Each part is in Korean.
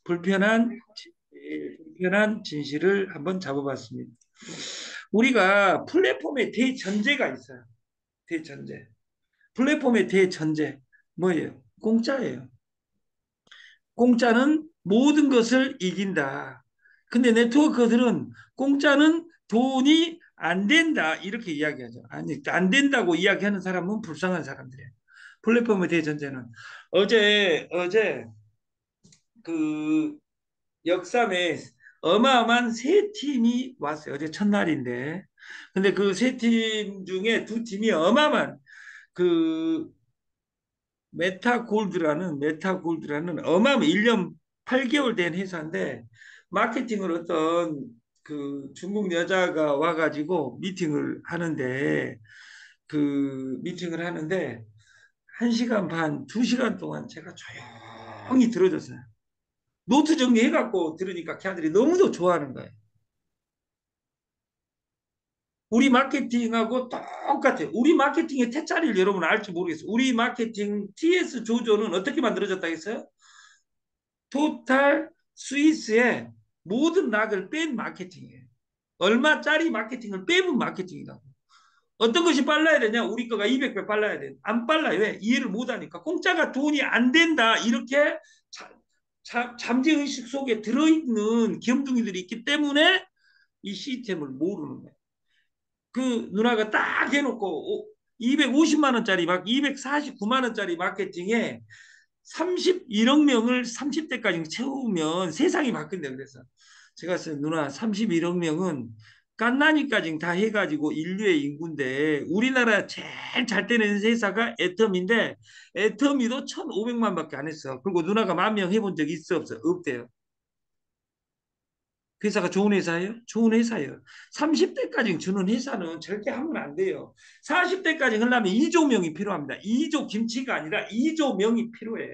불편한 진실을 한번 잡아봤습니다. 우리가 플랫폼의 대전제가 있어요. 대전제. 플랫폼의 대전제. 뭐예요? 공짜예요. 공짜는 모든 것을 이긴다. 근데 네트워크들은 공짜는 돈이 안 된다. 이렇게 이야기하죠. 아니, 안 된다고 이야기하는 사람은 불쌍한 사람들이에요. 플랫폼의 대전제는 어제 그 역삼에 어마어마한 세 팀이 왔어요. 어제 첫날인데. 근데 그 세 팀 중에 두 팀이 어마어마한 그 메타골드라는 어마어마한 1년 8개월 된 회사인데 마케팅을 어떤 그 중국 여자가 와가지고 미팅을 하는데 1시간 반, 2시간 동안 제가 조용히 들어줬어요. 노트 정리해갖고 들으니까 걔들이 너무도 좋아하는 거예요. 우리 마케팅하고 똑같아요. 우리 마케팅의 태짜리를 여러분 알지 모르겠어요. 우리 마케팅 TS 조조는 어떻게 만들어졌다 했어요? 토탈 스위스의 모든 락을 뺀 마케팅이에요. 얼마짜리 마케팅을 빼면 마케팅이다. 어떤 것이 빨라야 되냐? 우리 거가 200배 빨라야 돼. 안 빨라요. 왜? 이해를 못하니까. 공짜가 돈이 안 된다. 이렇게 잠재의식 속에 들어있는 귀염둥이들이 있기 때문에 이 시스템을 모르는 거예요. 그 누나가 딱 해놓고 250만 원짜리 249만 원짜리 마케팅에 31억 명을 30대까지 채우면 세상이 바뀐다 그래서 제가 봤을 때 누나 31억 명은 갓나니까지 다 해가지고 인류의 인구인데 우리나라 제일 잘 되는 회사가 애터미인데 애터미도 1,500만밖에 안 했어. 그리고 누나가 1만 명 해본 적 있어 없어? 없대요. 그 회사가 좋은 회사예요? 좋은 회사예요. 30대까지 주는 회사는 절대 하면 안 돼요. 40대까지 하려면 2조 명이 필요합니다. 2조 김치가 아니라 2조 명이 필요해.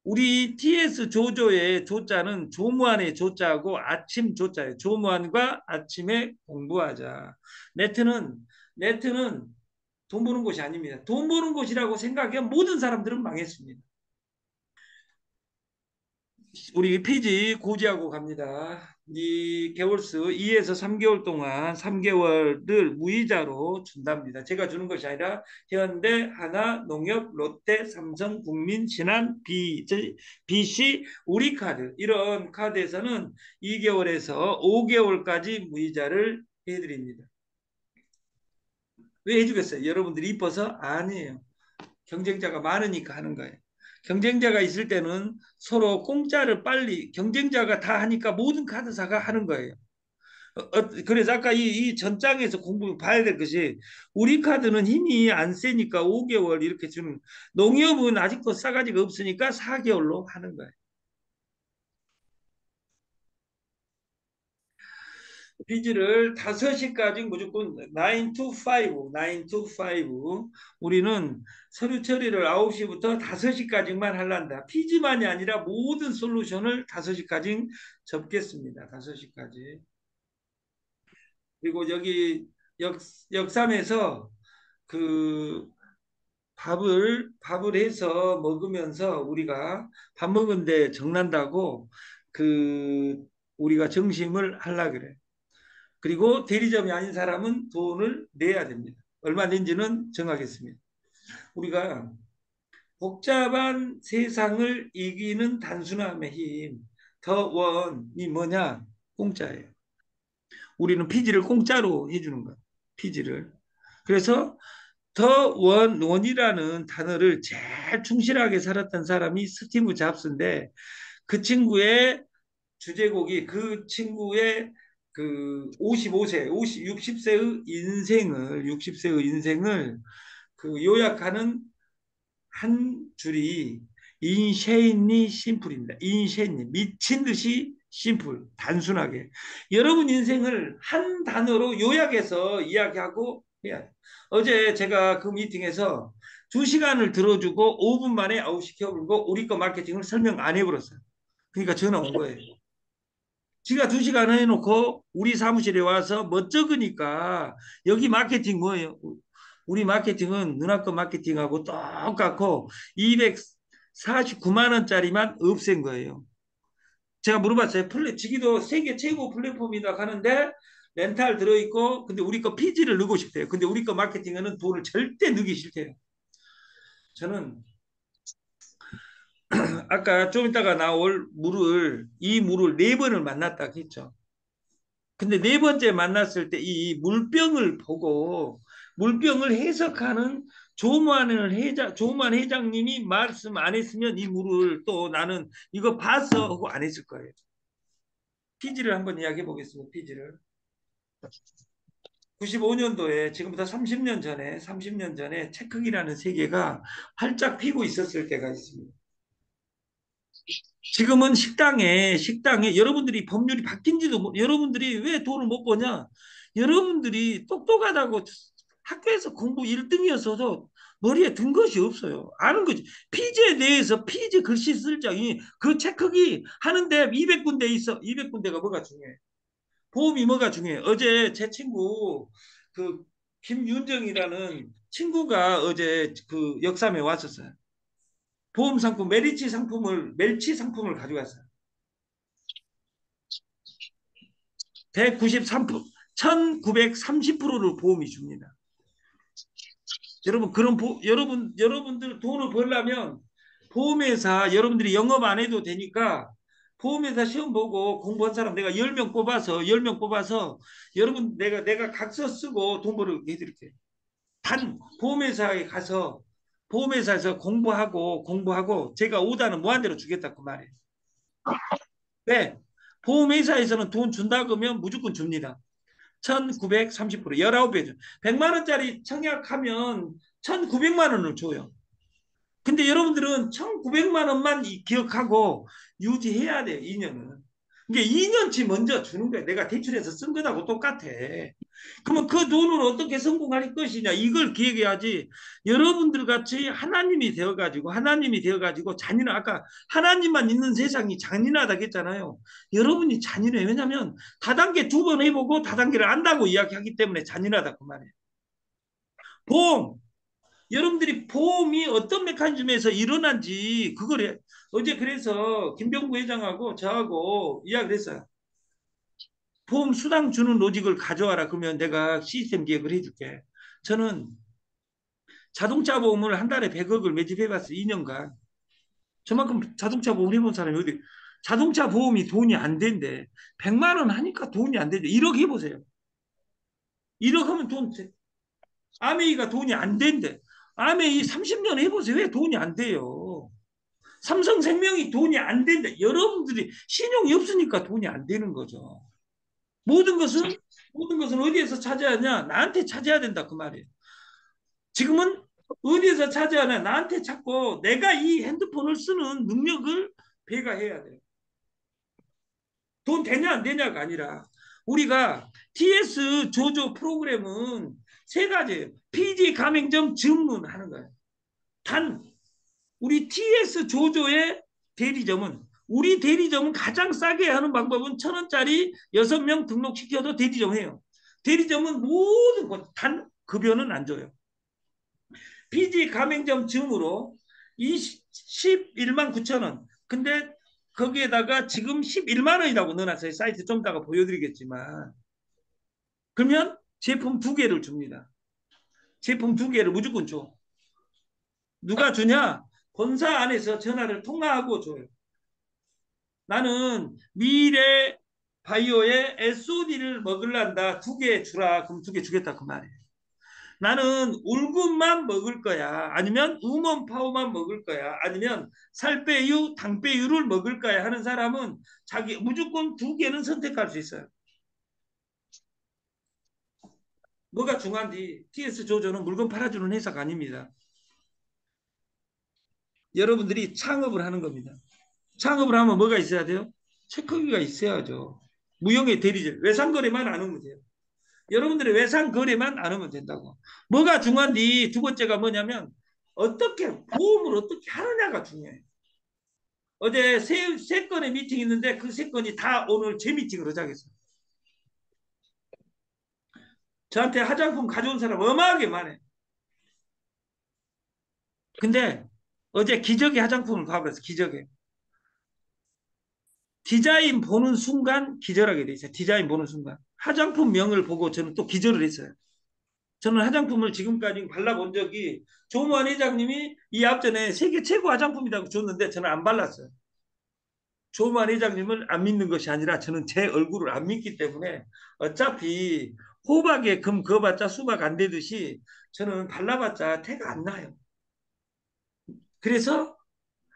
우리 TS 조조의 조자는 조무한의 조자하고 아침 조자예요. 조무한과 아침에 공부하자. 네트는 네트는 돈 버는 곳이 아닙니다. 돈 버는 곳이라고 생각하면 모든 사람들은 망했습니다. 우리 페이지 고지하고 갑니다. 이 개월수 2에서 3개월 동안 3개월을 무이자로 준답니다. 제가 주는 것이 아니라 현대, 하나, 농협, 롯데, 삼성, 국민, 신한, BC, 우리카드 이런 카드에서는 2개월에서 5개월까지 무이자를 해드립니다. 왜 해주겠어요? 여러분들이 이뻐서? 아니에요. 경쟁자가 많으니까 하는 거예요. 경쟁자가 있을 때는 서로 공짜를 빨리 경쟁자가 다 하니까 모든 카드사가 하는 거예요. 그래서 아까 이 전장에서 공부 봐야 될 것이 우리 카드는 힘이 안 세니까 5개월 이렇게 주는 농협은 아직도 싸가지가 없으니까 4개월로 하는 거예요. 비즈를 5시까지 무조건 9 to 5, 9 to 5. 우리는 서류 처리를 9시부터 5시까지만 하란다. 피지만이 아니라 모든 솔루션을 5시까지 접겠습니다. 5시까지. 그리고 여기 역삼에서 그 밥을 해서 먹으면서 우리가 밥 먹은데 정난다고 그 우리가 정심을 하려 그래. 그리고 대리점이 아닌 사람은 돈을 내야 됩니다. 얼마 낸지는 정하겠습니다. 우리가 복잡한 세상을 이기는 단순함의 힘, 더 원이 뭐냐? 공짜예요. 우리는 피지를 공짜로 해주는 거예요. 피지를. 그래서 더 원이라는 단어를 제일 충실하게 살았던 사람이 스티브 잡스인데 그 친구의 주제곡이 그 친구의 그 55세, 60세의 인생을 그 요약하는 한 줄이 인쉐인이 심플입니다. 인쉐인이 미친 듯이 심플, 단순하게. 여러분 인생을 한 단어로 요약해서 이야기하고 해야 돼. 어제 제가 그 미팅에서 2시간을 들어주고 5분 만에 아웃시켜버리고 우리 거 마케팅을 설명 안 해버렸어요. 그러니까 전화 온 거예요. 지가 2시간 해놓고 우리 사무실에 와서 멋쩍으니까 여기 마케팅 뭐예요? 우리 마케팅은 누나 거 마케팅하고 똑같고 49만 원짜리만 없앤 거예요. 제가 물어봤어요. 지기도 세계 최고 플랫폼이다 하는데 렌탈 들어있고 근데 우리 거 피지를 넣고 싶대요. 근데 우리 거 마케팅은 돈을 절대 넣기 싫대요. 저는 아까 좀 이따가 나올 이 물을 네 번을 만났다 했죠. 근데 네 번째 만났을 때 이 물병을 보고 물병을 해석하는 조만 회장님이 말씀 안 했으면 이 물을 또 나는 이거 봤어 하고 안 했을 거예요. 피지를 한번 이야기해 보겠습니다. 피지를. 95년도에 지금부터 30년 전에 체크기라는 세계가 활짝 피고 있었을 때가 있습니다. 지금은 식당에 여러분들이 법률이 바뀐지도 여러분들이 왜 돈을 못 버냐? 여러분들이 똑똑하다고 학교에서 공부 1등이었어도 머리에 든 것이 없어요. 아는 거지. 피지에 대해서 피지 글씨 쓸 장이 그 체크기 하는데 200군데 있어. 200군데가 뭐가 중요해? 보험이 뭐가 중요해? 어제 제 친구 그 김윤정이라는 친구가 어제 그 역삼에 왔었어요. 보험 상품 멜치 상품을 가져갔어요. 193% 1930%를 보험이 줍니다. 여러분 그런 여러분들 돈을 벌려면 보험회사 여러분들이 영업 안 해도 되니까 보험회사 시험 보고 공부한 사람 내가 10명 뽑아서 여러분 내가 각서 쓰고 돈 벌게 해드릴게요. 단 보험회사에 가서 보험회사에서 공부하고 제가 오다는 무한대로 주겠다 그 말이에요. 네. 보험회사에서는 돈 준다 그러면 무조건 줍니다. 1930% 19배 줘. 100만 원짜리 청약하면 1900만 원을 줘요. 근데 여러분들은 1900만 원만 기억하고 유지해야 돼요. 2년은. 이게 2년치 먼저 주는 거야. 내가 대출해서 쓴 거하고 똑같아. 그러면 그 돈을 어떻게 성공할 것이냐 이걸 기획해야지. 여러분들 같이 하나님이 되어가지고 잔인한 아까 하나님만 있는 세상이 잔인하다 했잖아요. 여러분이 잔인해. 왜냐하면 다단계 두 번 해보고 다단계를 안다고 이야기하기 때문에 잔인하다 그 말이에요. 보험 여러분들이 보험이 어떤 메커니즘에서 일어난지 그걸 어제 그래서 김병구 회장하고 저하고 이야기를 했어요. 보험 수당 주는 로직을 가져와라. 그러면 내가 시스템 기획을 해줄게. 저는 자동차 보험을 한 달에 100억을 매집해봤어요. 2년간. 저만큼 자동차 보험 해본 사람이 어디 자동차 보험이 돈이 안 된대. 100만 원 하니까 돈이 안 된대. 1억 해보세요. 1억 하면 아메이가 돈이 안 된대. 아메이 30년 해보세요. 왜 돈이 안 돼요? 삼성생명이 돈이 안 된다. 여러분들이 신용이 없으니까 돈이 안 되는 거죠. 모든 것은 모든 것은 어디에서 찾아야냐? 나한테 찾아야 된다 그 말이에요. 지금은 어디에서 찾아야 나한테 찾고 내가 이 핸드폰을 쓰는 능력을 배가해야 돼요. 돈 되냐 안 되냐가 아니라 우리가 TS 조조 프로그램은 세 가지예요. PG 가맹점 증문하는 거예요. 단 우리 TS 조조의 대리점은 우리 대리점은 가장 싸게 하는 방법은 1,000원짜리 6명 등록시켜도 대리점 해요. 대리점은 모든 단 급여는 안 줘요. PG 가맹점 증으로 11만 9천 원. 근데 거기에다가 지금 11만 원이라고 넣어놨어요. 사이트 좀 이따가 보여드리겠지만. 그러면 제품 두 개를 줍니다. 제품 두 개를 무조건 줘. 누가 주냐? 본사 안에서 전화를 통화하고 줘요. 나는 미래 바이오의 SOD를 먹을란다. 두 개 주라. 그럼 두 개 주겠다. 그 말이에요. 나는 울금만 먹을 거야. 아니면 우먼 파워만 먹을 거야. 아니면 살빼유, 당빼유를 먹을 거야 하는 사람은 자기 무조건 두 개는 선택할 수 있어요. 뭐가 중요한지 TS 조조는 물건 팔아주는 회사가 아닙니다. 여러분들이 창업을 하는 겁니다. 창업을 하면 뭐가 있어야 돼요? 체크기가 있어야죠. 무형의 대리점, 외상거래만 안 하면 돼요. 여러분들의 외상거래만 안 하면 된다고. 뭐가 중요한지 두 번째가 뭐냐면 어떻게 보험을 어떻게 하느냐가 중요해요. 어제 세 건의 미팅이 있는데 그 세 건이 다 오늘 제 미팅으로 자겠어요. 저한테 화장품 가져온 사람 어마하게 많아요. 근데 어제 기적의 화장품을 봐버렸어. 기적의. 디자인 보는 순간 기절하게 돼 있어요. 디자인 보는 순간. 화장품 명을 보고 저는 또 기절을 했어요. 저는 화장품을 지금까지 발라본 적이 조무한 회장님이 이 앞전에 세계 최고 화장품이라고 줬는데 저는 안 발랐어요. 조무한 회장님을 안 믿는 것이 아니라 저는 제 얼굴을 안 믿기 때문에 어차피 호박에 금 그어봤자 수박 안 되듯이 저는 발라봤자 태가 안 나요. 그래서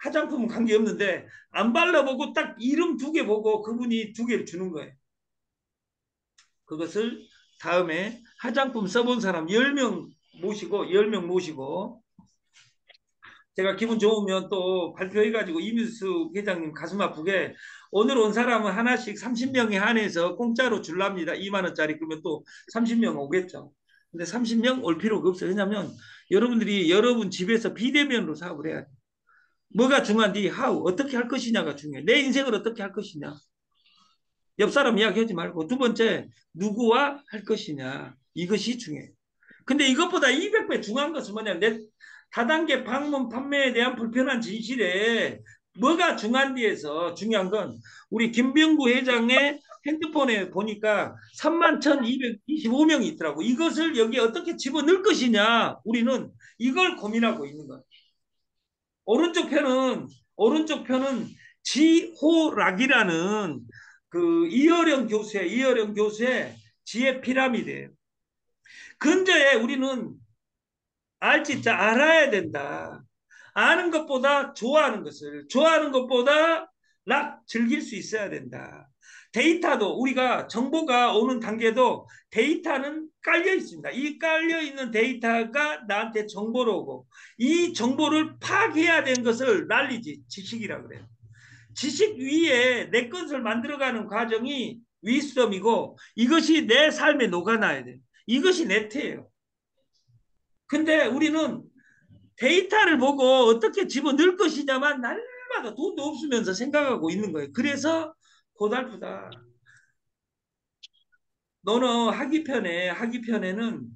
화장품은 관계없는데 안 발라보고 딱 이름 두 개 보고 그분이 두 개를 주는 거예요. 그것을 다음에 화장품 써본 사람 10명 모시고 10명 모시고 제가 기분 좋으면 또 발표해가지고 이민수 회장님 가슴 아프게 오늘 온 사람은 하나씩 30명에 한해서 공짜로 줄랍니다. 2만 원짜리 그러면 또 30명 오겠죠. 근데 30명 올 필요가 없어요. 왜냐하면 여러분들이 여러분 집에서 비대면으로 사업을 해야 돼요. 뭐가 중요한지 how 어떻게 할 것이냐가 중요해요. 내 인생을 어떻게 할 것이냐. 옆 사람 이야기하지 말고 두 번째 누구와 할 것이냐. 이것이 중요해요. 근데 이것보다 200배 중요한 것은 뭐냐면 내 다단계 방문 판매에 대한 불편한 진실에 뭐가 중요한지에서 중요한 건 우리 김병구 회장의 핸드폰에 보니까 31,225명이 있더라고. 이것을 여기에 어떻게 집어넣을 것이냐. 우리는 이걸 고민하고 있는 거예요. 오른쪽 편은 지호락이라는 그 이어령 교수의 지혜 피라미드예요. 근저에 우리는 알지 자 알아야 된다. 아는 것보다 좋아하는 것보다 즐길 수 있어야 된다. 데이터도 우리가 정보가 오는 단계도 데이터는 깔려 있습니다. 이 깔려 있는 데이터가 나한테 정보로 오고 이 정보를 파악해야 되는 것을 난리지 지식이라 그래요. 지식 위에 내 것을 만들어가는 과정이 위스덤이고 이것이 내 삶에 녹아나야 돼요. 이것이 네트예요. 근데 우리는 데이터를 보고 어떻게 집어넣을 것이냐만 날마다 돈도 없으면서 생각하고 있는 거예요. 그래서 고달프다. 너는 하기편에는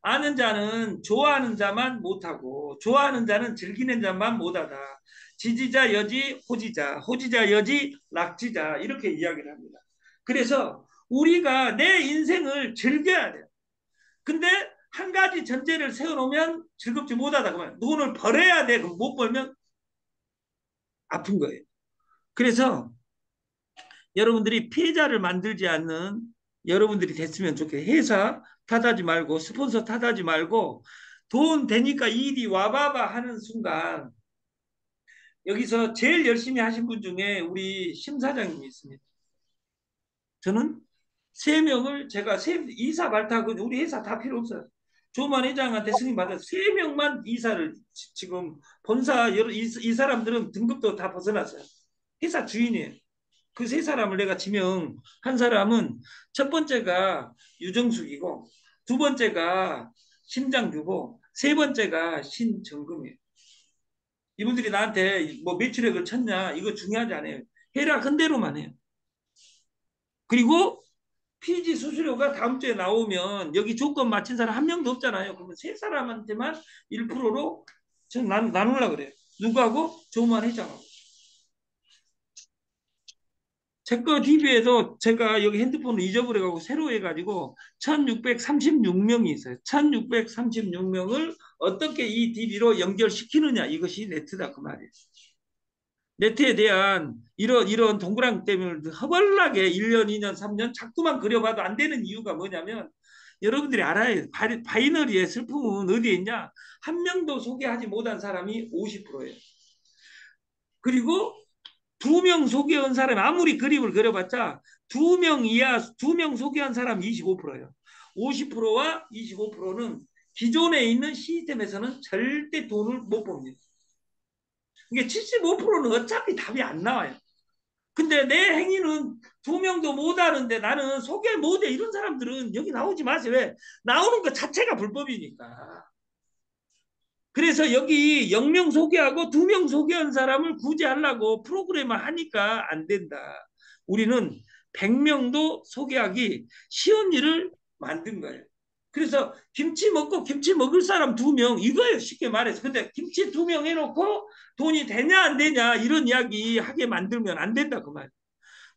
아는 자는 좋아하는 자만 못하고 좋아하는 자는 즐기는 자만 못하다. 지지자 여지 호지자 여지 낙지자 이렇게 이야기를 합니다. 그래서 우리가 내 인생을 즐겨야 돼요. 근데 한 가지 전제를 세워놓으면 즐겁지 못하다 그러면 돈을 벌어야 돼. 그럼 못 벌면 아픈 거예요. 그래서 여러분들이 피해자를 만들지 않는 여러분들이 됐으면 좋겠어요. 회사 탓하지 말고 스폰서 탓하지 말고 돈 되니까 일이 와봐봐 하는 순간 여기서 제일 열심히 하신 분 중에 우리 심 사장님이 있습니다. 저는 세 명을 제가 이사 발탁은 우리 회사 다 필요 없어요. 조만 회장한테 승인 받아서 세 명만 이사를 지금 본사 이 사람들은 등급도 다 벗어났어요. 회사 주인이에요. 그 세 사람을 내가 지명한 사람은 첫 번째가 유정숙이고 두 번째가 심장규고 세 번째가 신정금이에요. 이분들이 나한테 뭐 매출액을 쳤냐 이거 중요하지 않아요. 해라 한 대로만 해요. 그리고 피지 수수료가 다음 주에 나오면 여기 조건 맞힌 사람 한 명도 없잖아요. 그러면 세 사람한테만 1%로 전 나누려고 그래요. 누구하고? 조만 회장하고. 제거 DB에도 제가 여기 핸드폰을 잊어버려가지고 새로 해가지고 1636명이 있어요. 1636명을 어떻게 이 DB로 연결시키느냐 이것이 네트다 그 말이에요. 네트에 대한 이런 동그랑 때문에 허벌나게 1년, 2년, 3년 자꾸만 그려봐도 안 되는 이유가 뭐냐면 여러분들이 알아야 바이너리의 슬픔은 어디에 있냐? 한 명도 소개하지 못한 사람이 50%예요. 그리고 2명 소개한 사람이 아무리 그림을 그려봤자 2명 이하, 2명 소개한 사람이 25%예요. 50%와 25%는 기존에 있는 시스템에서는 절대 돈을 못 봅니다. 이게 75%는 어차피 답이 안 나와요. 근데 내 행위는 2명도 못 하는데 나는 소개 못해 이런 사람들은 여기 나오지 마세요. 왜? 나오는 것 자체가 불법이니까. 그래서 여기 0명 소개하고 2명 소개한 사람을 구제하려고 프로그램을 하니까 안 된다. 우리는 100명도 소개하기 쉬운 일을 만든 거예요. 그래서 김치 먹고 김치 먹을 사람 2명 이거예요. 쉽게 말해서. 근데 김치 2명 해놓고 돈이 되냐 안 되냐 이런 이야기 하게 만들면 안 된다 그 말.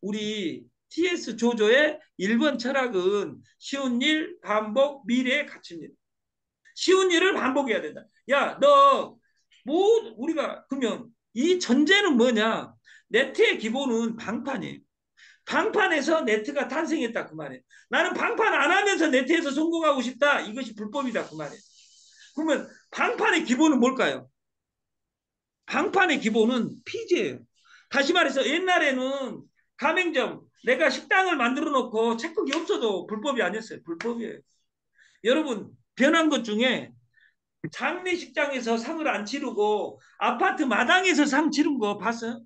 우리 TS 조조의 1번 철학은 쉬운 일, 반복, 미래의 가치입니다. 쉬운 일을 반복해야 된다. 야, 너, 뭐, 우리가, 그러면 이 전제는 뭐냐? 네트의 기본은 방판이에요. 방판에서 네트가 탄생했다 그 말이에요. 나는 방판 안 하면서 네트에서 성공하고 싶다. 이것이 불법이다 그 말이에요. 그러면 방판의 기본은 뭘까요? 방판의 기본은 피지예요. 다시 말해서 옛날에는 가맹점 내가 식당을 만들어 놓고 체크기 없어도 불법이 아니었어요. 불법이에요. 여러분 변한 것 중에 장례식장에서 상을 안 치르고 아파트 마당에서 상 치른 거 봤어요?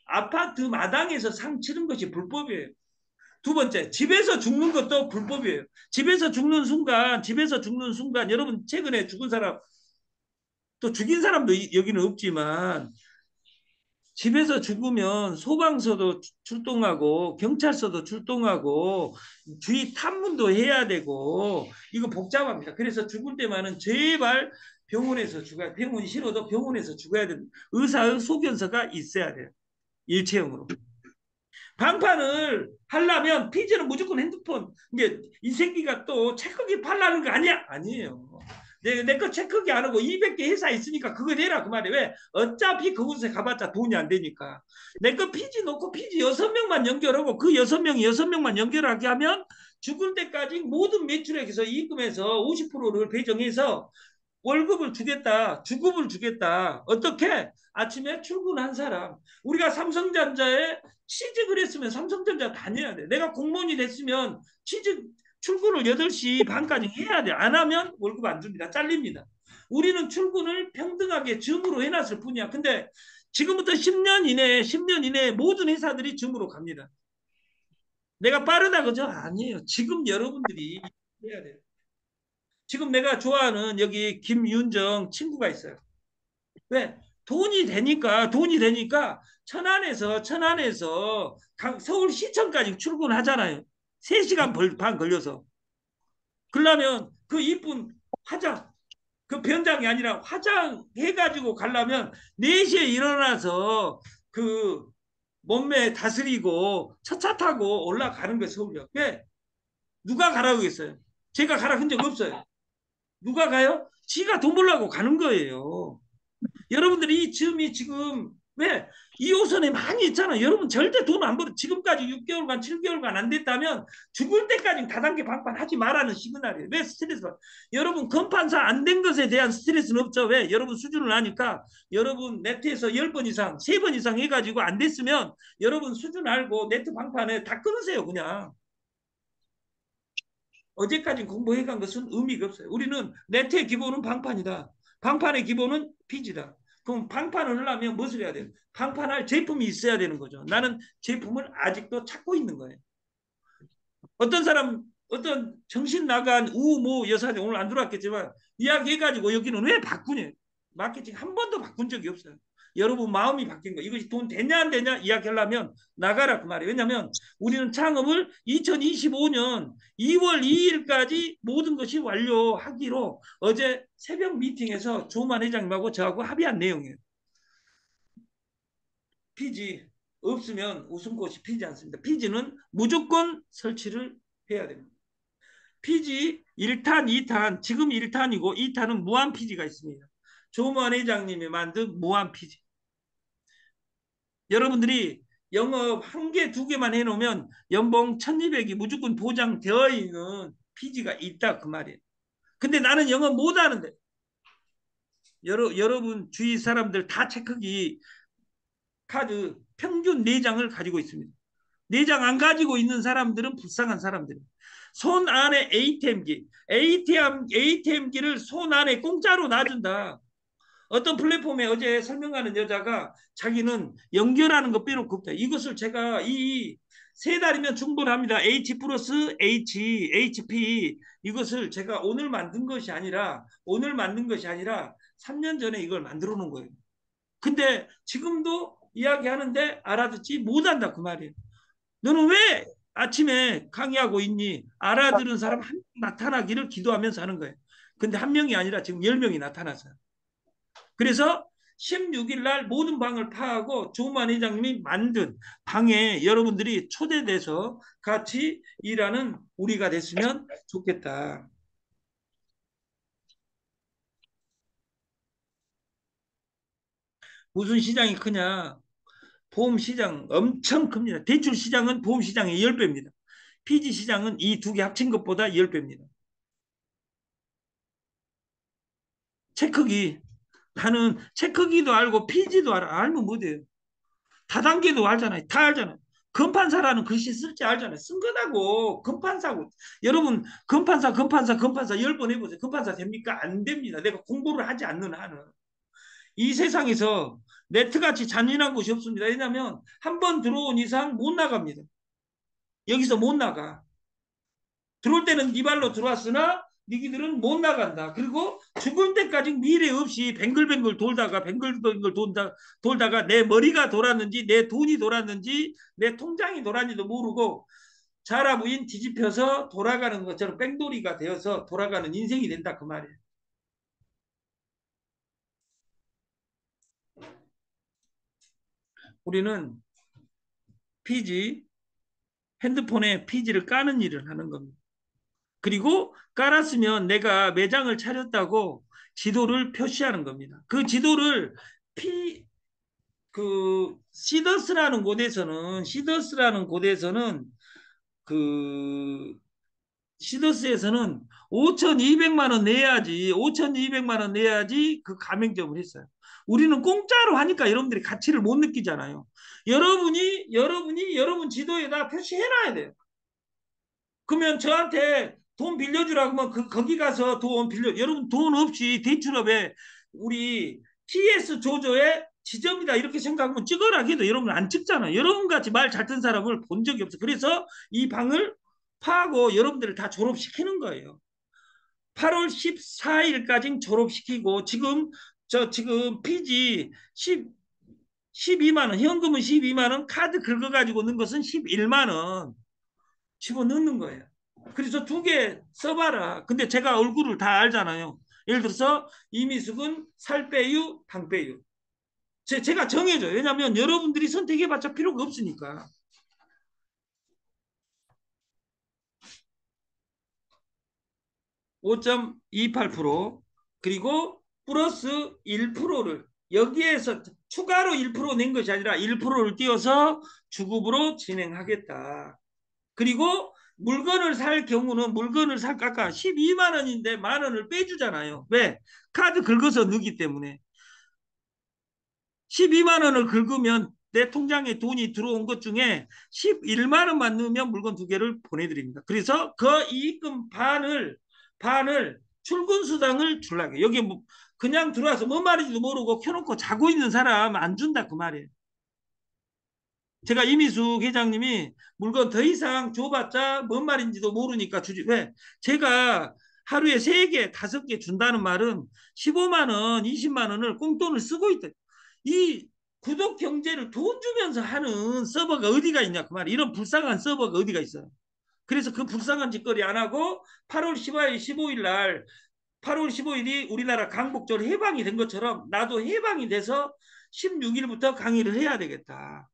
아파트 마당에서 상 치른 것이 불법이에요. 두 번째, 집에서 죽는 것도 불법이에요. 집에서 죽는 순간, 여러분 최근에 죽은 사람, 또 죽인 사람도 여기는 없지만 집에서 죽으면 소방서도 출동하고 경찰서도 출동하고 주위 탐문도 해야 되고 이거 복잡합니다. 그래서 죽을 때만은 제발 병원에서 죽어야 병원이 싫어도 병원에서 죽어야 되는 의사의 소견서가 있어야 돼요. 일체형으로. 방판을 하려면 피지는 무조건 핸드폰. 이게 이 새끼가 또 체크기 팔라는 거 아니야? 아니에요. 내거 체크기 안 하고 200개 회사 있으니까 그거 내라 그 말이에요. 왜? 어차피 그곳에 가봤자 돈이 안 되니까. 내 거 피지 놓고 피지 6명만 연결하고 그 6명이 6명만 연결하게 하면 죽을 때까지 모든 매출액에서 이익금에서 50%를 배정해서 월급을 주겠다, 주급을 주겠다. 어떻게? 아침에 출근한 사람. 우리가 삼성전자에 취직을 했으면 삼성전자 다녀야 돼. 내가 공무원이 됐으면 출근을 8시 반까지 해야 돼. 안 하면 월급 안 줍니다. 잘립니다. 우리는 출근을 평등하게 줌으로 해놨을 뿐이야. 근데 지금부터 10년 이내에 모든 회사들이 줌으로 갑니다. 내가 빠르다 그죠? 아니에요. 지금 여러분들이 해야 돼요. 지금 내가 좋아하는 여기 김윤정 친구가 있어요. 왜? 돈이 되니까 천안에서 서울시청까지 출근하잖아요. 3시간 반 걸려서. 그러려면 그 이쁜 화장, 그 변장이 아니라 화장해가지고 가려면 4시에 일어나서 그 몸매 다스리고 첫 차 타고 올라가는 거예요, 서울역. 왜? 누가 가라고 했어요? 제가 가라 한 적 없어요. 누가 가요? 지가 돈 벌려고 가는 거예요. 여러분들이 이 즈음이 지금 왜 2호선에 많이 있잖아. 여러분 절대 돈 안 벌어. 지금까지 6개월간 7개월간 안 됐다면 죽을 때까지 다단계 방판하지 말라는 시그널이에요. 왜 스트레스 받아? 여러분 건판사 안 된 것에 대한 스트레스는 없죠. 왜? 여러분 수준을 아니까 여러분 네트에서 10번 이상 3번 이상 해가지고 안 됐으면 여러분 수준 알고 네트 방판에 다 끊으세요. 그냥. 어제까지 공부해간 것은 의미가 없어요. 우리는 네트의 기본은 방판이다. 방판의 기본은 피지다. 그럼 방판을 하려면 무엇을 해야 돼요? 방판할 제품이 있어야 되는 거죠. 나는 제품을 아직도 찾고 있는 거예요. 어떤 정신 나간 우모 여사님 오늘 안 들어왔겠지만 이야기해가지고 여기는 왜 바꾸냐? 마케팅 한 번도 바꾼 적이 없어요. 여러분 마음이 바뀐 거. 이것이 돈 되냐 안 되냐 이야기하려면 나가라 그 말이에요. 왜냐하면 우리는 창업을 2025년 2월 2일까지 모든 것이 완료하기로 어제 새벽 미팅에서 조만 회장님하고 저하고 합의한 내용이에요. 피지 없으면 웃음꽃이 피지 않습니다. 피지는 무조건 설치를 해야 됩니다. 피지 1탄, 2탄, 지금 1탄이고 2탄은 무한 피지가 있습니다. 조만 회장님이 만든 무한 피지. 여러분들이 영업 한 개, 2개만 해놓으면 연봉 1200이 무조건 보장되어 있는 피지가 있다 그 말이에요. 근데 나는 영업 못하는데 여러분 주위 사람들 다 체크기 카드 평균 4장을 가지고 있습니다. 4장 안 가지고 있는 사람들은 불쌍한 사람들이에요. 손 안에 ATM기를 손 안에 공짜로 놔준다. 어떤 플랫폼에 어제 설명하는 여자가 자기는 연결하는 거 빼놓고 없다. 이것을 제가 이 3달이면 충분합니다. H 플러스 H, HP 이것을 제가 오늘 만든 것이 아니라 3년 전에 이걸 만들어 놓은 거예요. 근데 지금도 이야기하는데 알아듣지 못한다 그 말이에요. 너는 왜 아침에 강의하고 있니? 알아들은 사람 한 명 나타나기를 기도하면서 하는 거예요. 근데 한 명이 아니라 지금 10명이 나타났어요. 그래서 16일 날 모든 방을 파하고 조만 회장님이 만든 방에 여러분들이 초대돼서 같이 일하는 우리가 됐으면 좋겠다. 무슨 시장이 크냐? 보험 시장 엄청 큽니다. 대출 시장은 보험 시장의 10배입니다. 피지 시장은 이 두 개 합친 것보다 10배입니다. 체크기. 나는 체크기도 알고 피지도 알아. 알면 못해요. 다단계도 알잖아요. 다 알잖아요. 금판사라는 글씨 쓸지 알잖아요. 쓴 거다고. 금판사고. 여러분, 금판사 10번 해보세요. 금판사 됩니까? 안 됩니다. 내가 공부를 하지 않는 한은. 이 세상에서 네트같이 잔인한 곳이 없습니다. 왜냐하면 한 번 들어온 이상 못 나갑니다. 여기서 못 나가. 들어올 때는 네 발로 들어왔으나 니기들은 못 나간다. 그리고 죽을 때까지 미래 없이 뱅글뱅글 돌다가 뱅글뱅글 돌다가 내 머리가 돌았는지 내 돈이 돌았는지 내 통장이 돌았는지도 모르고 자라부인 뒤집혀서 돌아가는 것처럼 뺑돌이가 되어서 돌아가는 인생이 된다 그 말이에요. 우리는 피지 핸드폰에 피지를 까는 일을 하는 겁니다. 그리고 깔았으면 내가 매장을 차렸다고 지도를 표시하는 겁니다. 그 지도를 피, 시더스라는 곳에서는 그 시더스에서는 5,200만 원 내야지 5,200만 원 내야지 그 가맹점을 했어요. 우리는 공짜로 하니까 여러분들이 가치를 못 느끼잖아요. 여러분이 여러분 지도에다 표시해놔야 돼요. 그러면 저한테 돈 빌려주라고 하면 거기 가서 돈 빌려. 여러분 돈 없이 대출업에 우리 TS 조조의 지점이다 이렇게 생각하면 찍어라 해도 여러분 안 찍잖아요. 여러분 같이 말 잘 듣는 사람을 본 적이 없어요. 그래서 이 방을 파고 여러분들을 다 졸업시키는 거예요. 8월 14일까지 졸업시키고 지금 피지 12만 원, 현금은 12만 원, 카드 긁어가지고 넣은 것은 11만 원. 집어넣는 거예요. 그래서 두 개 써봐라. 근데 제가 얼굴을 다 알잖아요. 예를 들어서 이미숙은 살 빼유, 당 빼유. 제가 정해줘요. 왜냐하면 여러분들이 선택해봤자 필요가 없으니까. 5.28% 그리고 플러스 1%를 여기에서 추가로 1%낸 것이 아니라 1%를 띄워서 주급으로 진행하겠다. 그리고 물건을 살 경우는 물건을 살 아까 12만 원인데 만 원을 빼주잖아요. 왜? 카드 긁어서 넣기 때문에. 12만 원을 긁으면 내 통장에 돈이 들어온 것 중에 11만 원만 넣으면 물건 두 개를 보내드립니다. 그래서 그 이익금 반을 출근 수당을 줄라고. 여기 뭐 그냥 들어와서 뭔 말인지도 모르고 켜놓고 자고 있는 사람 안 준다 그 말이에요. 제가 이미숙 회장님이 물건 더 이상 줘봤자 뭔 말인지도 모르니까 주지. 왜? 제가 하루에 3개, 5개 준다는 말은 15만 원, 20만 원을 꽁돈을 쓰고 있다. 이 구독 경제를 돈 주면서 하는 서버가 어디가 있냐 그 말이에요. 이런 불쌍한 서버가 어디가 있어요. 그래서 그 불쌍한 짓거리 안 하고 8월 15일 날 8월 15일이 우리나라 강복절 해방이 된 것처럼 나도 해방이 돼서 16일부터 강의를 해야 되겠다.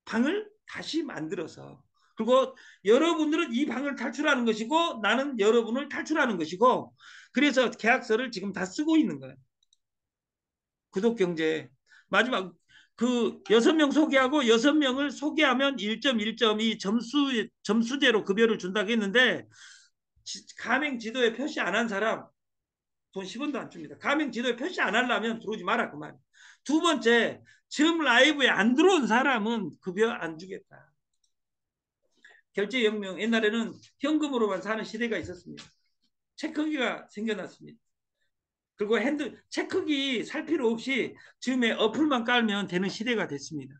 방을 다시 만들어서 그리고 여러분들은 이 방을 탈출하는 것이고 나는 여러분을 탈출하는 것이고 그래서 계약서를 지금 다 쓰고 있는 거예요. 구독경제 마지막 그 6명 소개하고 6명을 소개하면 1.1점이 점수제로 급여를 준다고 했는데 가맹 지도에 표시 안 한 사람 돈 10원도 안 줍니다. 가맹 지도에 표시 안 하려면 들어오지 마라 그 말. 두 번째 지금 라이브에 안 들어온 사람은 급여 안 주겠다. 결제혁명 옛날에는 현금으로만 사는 시대가 있었습니다. 체크기가 생겨났습니다. 그리고 체크기 살 필요 없이 지금의 어플만 깔면 되는 시대가 됐습니다.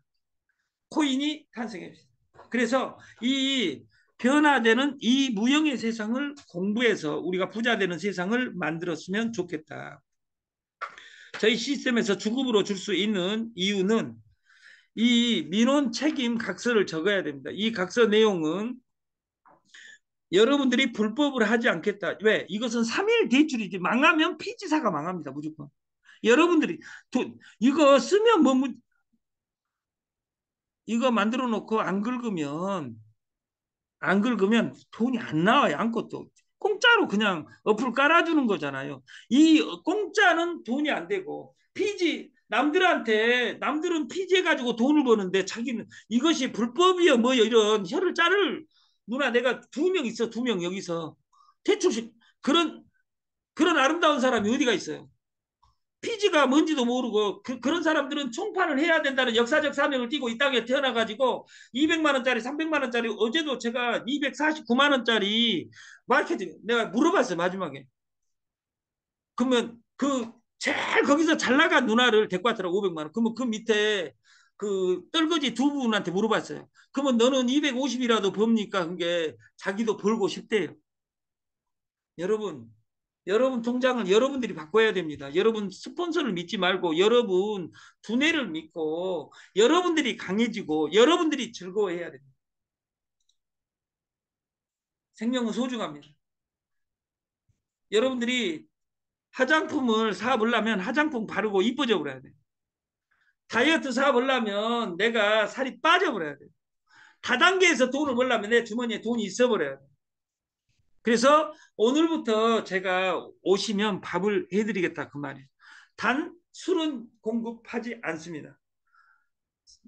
코인이 탄생했습니다. 그래서 이 변화되는 이 무형의 세상을 공부해서 우리가 부자 되는 세상을 만들었으면 좋겠다. 저희 시스템에서 주급으로 줄 수 있는 이유는 이 민원 책임 각서를 적어야 됩니다. 이 각서 내용은 여러분들이 불법을 하지 않겠다. 왜? 이것은 3일 대출이지. 망하면 피지사가 망합니다. 무조건. 여러분들이 이거 쓰면 뭐 이거 만들어 놓고 안 긁으면 돈이 안 나와요. 아무것도. 공짜로 그냥 어플 깔아주는 거잖아요. 이 공짜는 돈이 안 되고 남들은 피지 해가지고 돈을 버는데 자기는 이것이 불법이요 뭐 이런 혀를 자를. 누나 내가 2명 있어. 2명 여기서 대출식 그런 아름다운 사람이 어디가 있어요. 피지가 뭔지도 모르고 그런 사람들은 총판을 해야 된다는 역사적 사명을 띠고 이 땅에 태어나가지고 200만 원짜리 300만 원짜리 어제도 제가 249만 원짜리 마케팅 내가 물어봤어요. 마지막에. 그러면 제일 거기서 잘 나간 누나를 데리고 왔더라고. 500만 원. 그러면 그 밑에 그 떨거지 두 분한테 물어봤어요. 그러면 너는 250이라도 법니까? 그게 자기도 벌고 싶대요. 여러분 통장을 여러분들이 바꿔야 됩니다. 여러분 스폰서를 믿지 말고 여러분 두뇌를 믿고 여러분들이 강해지고 여러분들이 즐거워해야 됩니다. 생명은 소중합니다. 여러분들이 화장품을 사보려면 화장품 바르고 이뻐져 버려야 돼요. 다이어트 사보려면 내가 살이 빠져 버려야 돼요. 다단계에서 돈을 벌려면 내 주머니에 돈이 있어 버려야 돼요. 그래서 오늘부터 제가 오시면 밥을 해드리겠다 그 말이에요. 단 술은 공급하지 않습니다.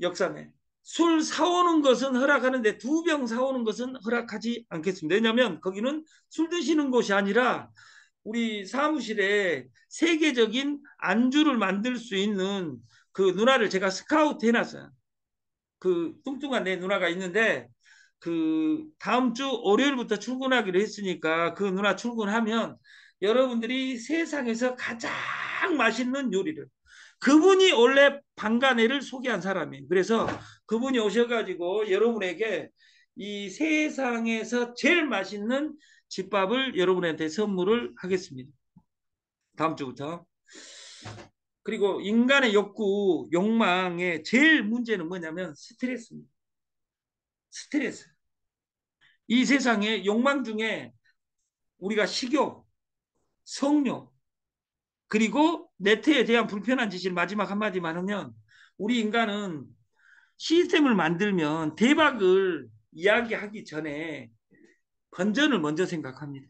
역삼에 술 사오는 것은 허락하는데 2병 사오는 것은 허락하지 않겠습니다. 왜냐하면 거기는 술 드시는 곳이 아니라 우리 사무실에 세계적인 안주를 만들 수 있는 그 누나를 제가 스카우트 해놨어요. 그 뚱뚱한 내 누나가 있는데 그 다음 주 월요일부터 출근하기로 했으니까 그 누나 출근하면 여러분들이 세상에서 가장 맛있는 요리를 그분이 원래 방간회를 소개한 사람이에요. 그래서 그분이 오셔가지고 여러분에게 이 세상에서 제일 맛있는 집밥을 여러분한테 선물을 하겠습니다. 다음 주부터. 그리고 인간의 욕구, 욕망의 제일 문제는 뭐냐면 스트레스입니다. 스트레스. 이 세상에 욕망 중에 우리가 식욕, 성욕, 그리고 네트에 대한 불편한 지시를 마지막 한마디만 하면 우리 인간은 시스템을 만들면 대박을 이야기하기 전에 번전을 먼저 생각합니다.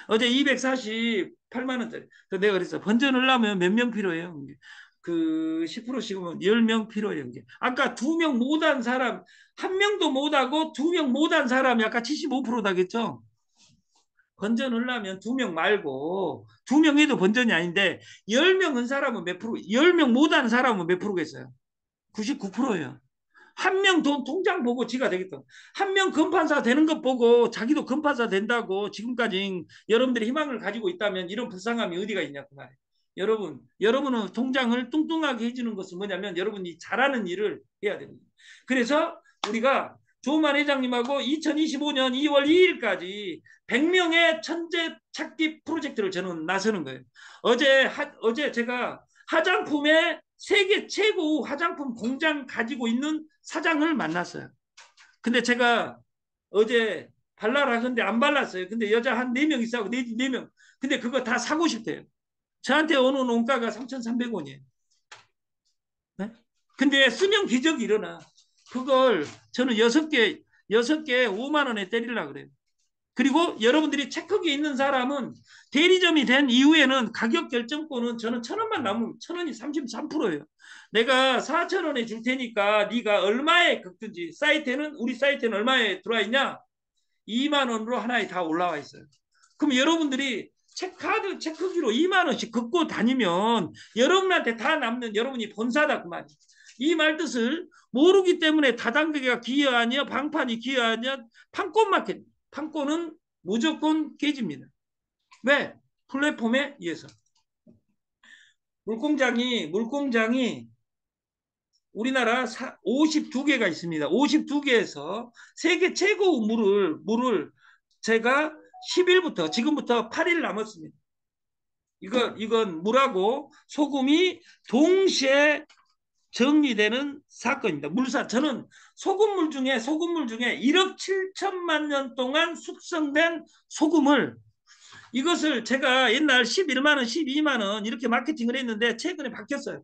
어제 248만 원짜리. 내가 그랬어. 번전을 하면 몇 명 필요해요? 그 10%씩은 10명 필요해요. 아까 2명 못한 사람, 1명도 못하고 2명 못한 사람이 아까 75%다겠죠? 번전을 하면 2명 말고 2명 해도 번전이 아닌데 10명 한 사람은 몇 프로, 10명 못한 사람은 몇 프로겠어요? 99%예요. 한 명 돈 통장 보고 지가 되겠다. 한 명 금판사 되는 것 보고 자기도 금판사 된다고 지금까지 여러분들이 희망을 가지고 있다면 이런 불쌍함이 어디가 있냐 그 말이에요. 여러분은 통장을 뚱뚱하게 해주는 것은 뭐냐면 여러분이 잘하는 일을 해야 됩니다. 그래서 우리가 조만 회장님하고 2025년 2월 2일까지 100명의 천재 찾기 프로젝트를 저는 나서는 거예요. 어제 제가 화장품의 세계 최고 화장품 공장 가지고 있는 사장을 만났어요. 근데 제가 어제 발라라 근데 안 발랐어요. 근데 여자 한 4명 있어요. 4명. 근데 그거 다 사고 싶대요. 저한테 오는 원가가 3,300원이에요. 네? 근데 쓰면 기적이 일어나. 그걸 저는 6개 5만 원에 때리려고 그래요. 그리고 여러분들이 체크기에 있는 사람은 대리점이 된 이후에는 가격 결정권은 저는 1,000원만 남으면 1,000원이 33%예요. 내가 4,000원에 줄 테니까 네가 얼마에 긁든지 우리 사이트는 얼마에 들어와 있냐? 2만 원으로 하나에 다 올라와 있어요. 그럼 여러분들이 카드 체크기로 2만 원씩 긁고 다니면 여러분한테 다 남는 여러분이 본사다 그 말이에요. 이 말 뜻을 모르기 때문에 다단계가 기여하냐 방판이 기여하냐 판권마켓 판권은 무조건 깨집니다. 왜? 플랫폼에 의해서. 물공장이 우리나라 52개가 있습니다. 52개에서 세계 최고 물을 제가 10일부터 지금부터 8일 남았습니다. 이건 물하고 소금이 동시에 정리되는 사건입니다. 저는 소금물 중에 1억 7천만 년 동안 숙성된 소금을, 이것을 제가 옛날 11만 원, 12만 원 이렇게 마케팅을 했는데 최근에 바뀌었어요.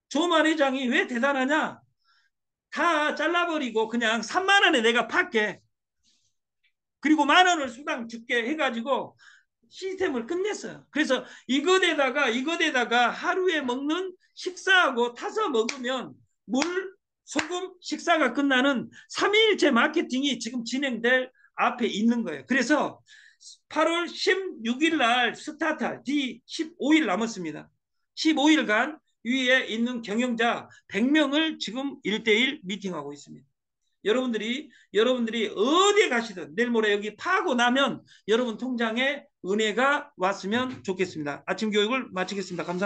조만 회장이 왜 대단하냐? 다 잘라버리고 그냥 3만 원에 내가 팔게. 그리고 만 원을 수당 줄게 해가지고 시스템을 끝냈어요. 그래서 이것에다가 하루에 먹는 식사하고 타서 먹으면 물, 소금, 식사가 끝나는 3일째 마케팅이 지금 진행될 앞에 있는 거예요. 그래서 8월 16일 날 스타트할 뒤 15일 남았습니다. 15일간 위에 있는 경영자 100명을 지금 1대1 미팅하고 있습니다. 여러분들이 어디에 가시든 내일 모레 여기 파고 나면 여러분 통장에 은혜가 왔으면 좋겠습니다. 아침 교육을 마치겠습니다. 감사합니다.